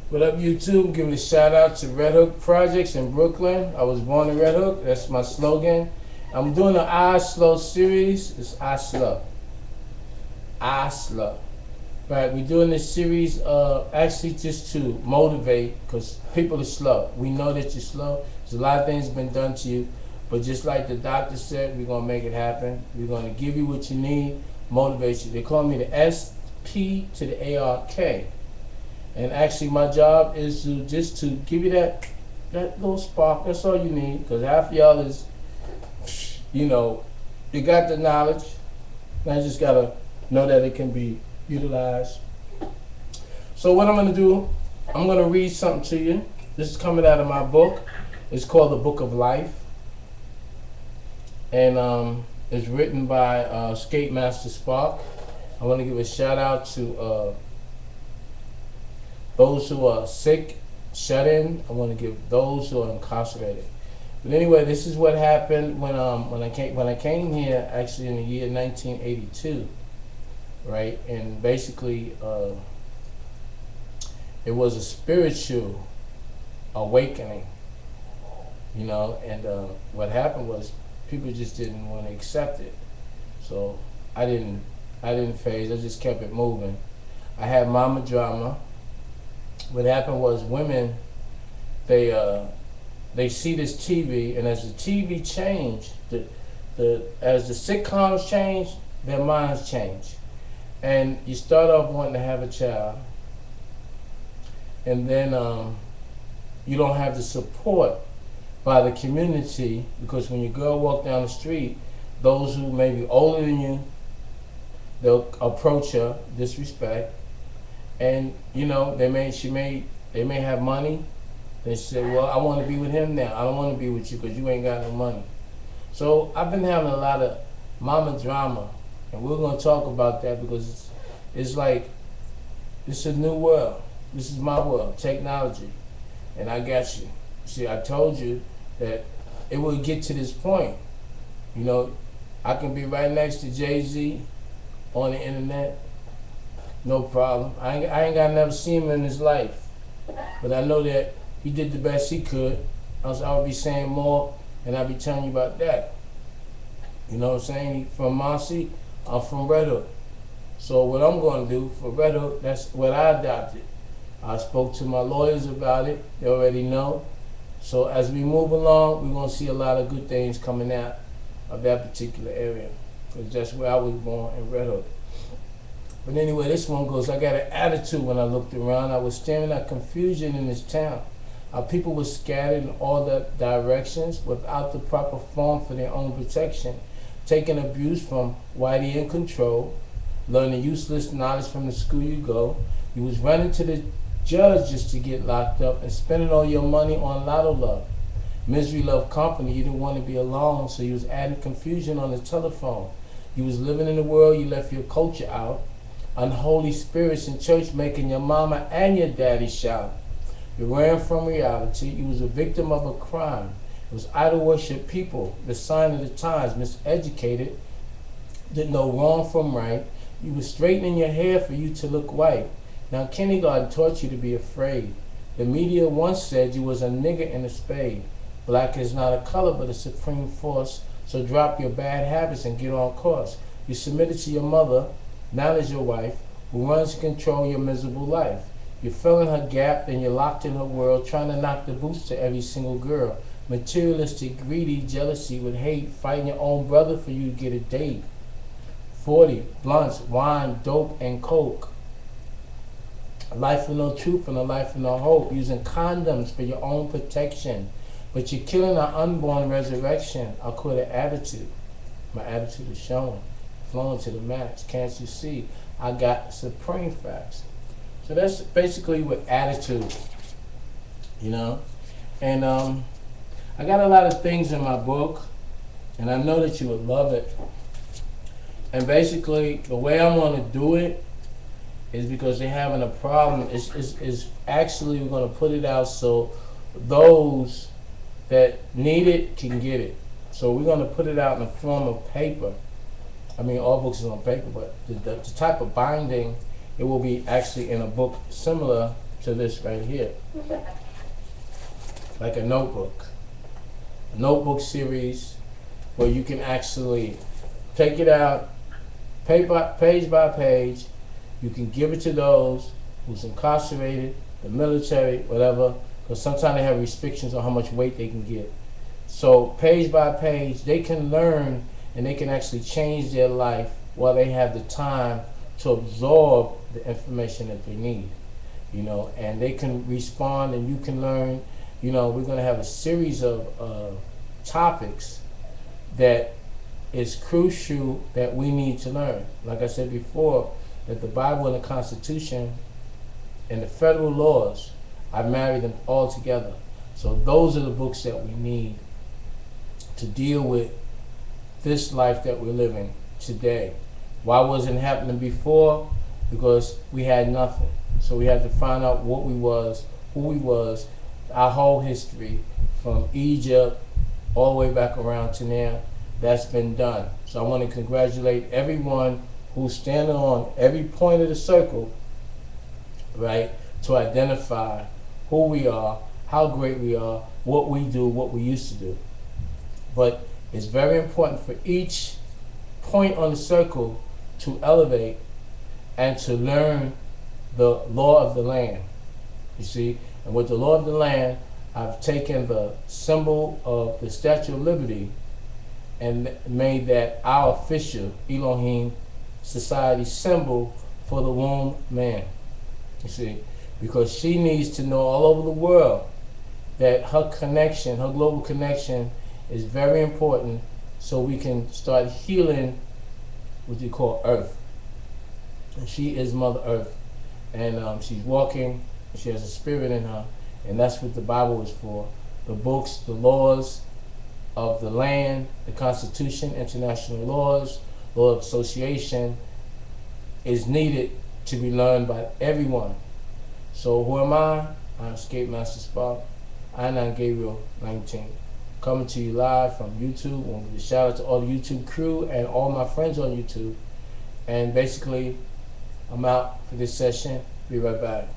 What up, YouTube? Giving a shout out to Red Hook Projects in Brooklyn. I was born in Red Hook. That's my slogan. I'm doing an I Slow series. It's I Slow. I Slow. Right, we're doing this series actually just to motivate, because people are slow. We know that you're slow. There's a lot of things been done to you, but just like the doctor said, we're going to make it happen. We're going to give you what you need, motivate you. They call me the SP to the ARK. And actually my job is to just to give you that little spark. That's all you need, because half of y'all is, you got the knowledge. Now you just got to know that it can be utilized. So what I'm going to do, I'm going to read something to you. This is coming out of my book. It's called The Book of Life. And it's written by Skate Master Spark. I want to give a shout out to those who are sick, shut in. I want to give those who are incarcerated. But anyway, this is what happened when I came here, actually in the year 1982, right? And basically, it was a spiritual awakening, And what happened was people just didn't want to accept it. So I didn't phase. I just kept it moving. I had mama drama. What happened was women, they see this TV, and as the TV changed, as the sitcoms change, their minds change, and you start off wanting to have a child, and then you don't have the support by the community, because when your girl walk down the street, those who may be older than you, they'll approach her, disrespect. And they may have money. They say, well, I want to be with him now. I don't want to be with you because you ain't got no money. So I've been having a lot of mama drama, and we're going to talk about that, because it's like, it's a new world. This is my world, technology, and I got you. See, I told you that it would get to this point. I can be right next to Jay-Z on the internet. No problem. I ain't got never seen him in his life, but I know that he did the best he could. Else I would be saying more, and I'd be telling you about that. You know what I'm saying? He from Marcy, I'm from Red Hook. So what I'm going to do for Red Hook, that's what I adopted. I spoke to my lawyers about it. They already know. So as we move along, we're going to see a lot of good things coming out of that particular area, because that's where I was born, in Red Hook. But anyway, this one goes, I got an attitude when I looked around. I was staring at confusion in this town. Our people were scattered in all the directions without the proper form for their own protection, taking abuse from whitey in control, learning useless knowledge from the school you go. You was running to the judge just to get locked up and spending all your money on lotto love. Misery loved company. You didn't want to be alone, so you was adding confusion on the telephone. You was living in the world. You left your culture out. Unholy spirits in church making your mama and your daddy shout. You ran from reality. You was a victim of a crime. It was idol worship people, the sign of the times, miseducated, didn't know wrong from right. You was straightening your hair for you to look white. Now kindergarten taught you to be afraid. The media once said you was a nigger in a spade. Black is not a color but a supreme force, so drop your bad habits and get on course. You submitted to your mother, now is your wife, who runs to control your miserable life. You fell in her gap, then you're locked in her world, trying to knock the boots to every single girl. Materialistic, greedy, jealousy with hate, fighting your own brother for you to get a date. 40, blunts, wine, dope, and coke. A life with no truth and a life with no hope. Using condoms for your own protection. But you're killing our unborn resurrection. I call it attitude. My attitude is showing. Flowing to the max. Can't you see? I got supreme facts. So that's basically what attitude, And I got a lot of things in my book, and I know that you would love it. And basically, the way I'm going to do it is because they're having a problem. Is actually, we're going to put it out so those that need it can get it. So we're going to put it out in the form of paper. I mean, all books is on paper, but the type of binding, it will be actually in a book similar to this right here, like a notebook series where you can actually take it out page by page. You can give it to those who's incarcerated, the military, whatever, because sometimes they have restrictions on how much weight they can get. So page by page, they can learn and they can actually change their life while they have the time to absorb the information that they need, you know, and they can respond and you can learn. You know, we're going to have a series of topics that is crucial that we need to learn. Like I said before, that the Bible and the Constitution and the federal laws, I marry them all together. So those are the books that we need to deal with this life that we're living today. Why wasn't it happening before? Because we had nothing. So we had to find out what we was, who we was, our whole history from Egypt all the way back around to now. That's been done. So I want to congratulate everyone who's standing on every point of the circle, right, to identify who we are, how great we are, what we do, what we used to do. But it's very important for each point on the circle to elevate and to learn the law of the land. You see, and with the law of the land, I've taken the symbol of the Statue of Liberty and made that our official Elohim society symbol for the womb man. You see, because she needs to know all over the world that her connection, her global connection, is very important, so we can start healing what you call Earth. And she is Mother Earth, and she's walking. She has a spirit in her, and that's what the Bible is for. The books, the laws of the land, the Constitution, international laws, law of association is needed to be learned by everyone. So who am I? I'm Escape Master Spark. I'm Gabriel 19. Coming to you live from YouTube. I want to give a shout out to all the YouTube crew and all my friends on YouTube. And basically, I'm out for this session. Be right back.